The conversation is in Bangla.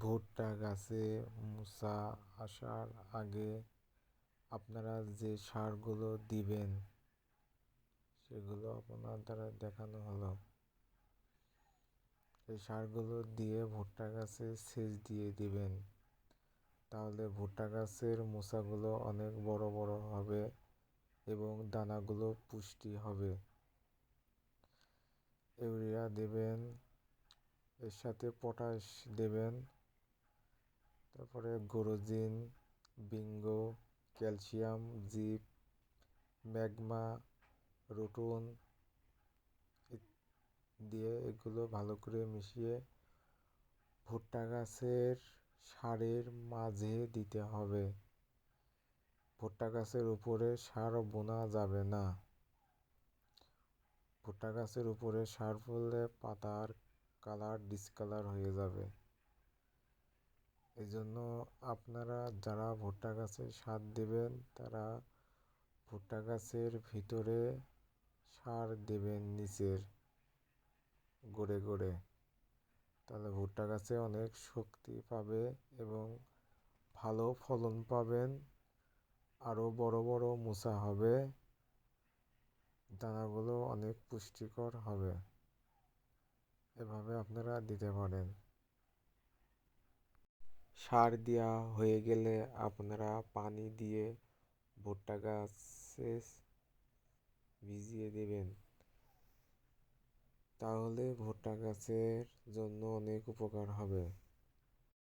ভুট্টা গাছে মোচা আসার আগে আপনারা যে সারগুলো দিবেন সেগুলো আপনার দ্বারা দেখানো হলো। এই সারগুলো দিয়ে ভুট্টা গাছে সেচ দিয়ে দিবেন, তাহলে ভুট্টা গাছের মোচাগুলো অনেক বড় বড় হবে এবং দানাগুলো পুষ্টি হবে। ইউরিয়া দেবেন, এর সাথে পটাশ দেবেন, তারপরে গোরোজিন, বিঙ্গো, ক্যালসিয়াম, জিপ, ম্যাগমা, রুটুন দিয়ে এগুলো ভালো করে মিশিয়ে ভুট্টা গাছের সারের মাঝে দিতে হবে। ভুট্টা গাছের উপরে সার বোনা যাবে না। ভুট্টা গাছের উপরে সার ফেললে পাতার কালার ডিসকালার হয়ে যাবে। এই জন্য আপনারা যারা ভুট্টা গাছে সার দেবেন তারা ভুট্টা গাছের ভিতরে সার দেবেন নিচের গড়ে গড়ে, তাহলে ভুট্টা গাছে অনেক শক্তি পাবে এবং ভালো ফলন পাবেন, আরও বড় বড় মোচা হবে, দানাগুলো অনেক পুষ্টিকর হবে। এভাবে আপনারা দিতে পারেন। সার দেওয়া হয়ে গেলে আপনারা পানি দিয়ে ভুট্টা গাছে ভিজিয়ে দেবেন, তাহলে ভুট্টা গাছের জন্য অনেক উপকার হবে।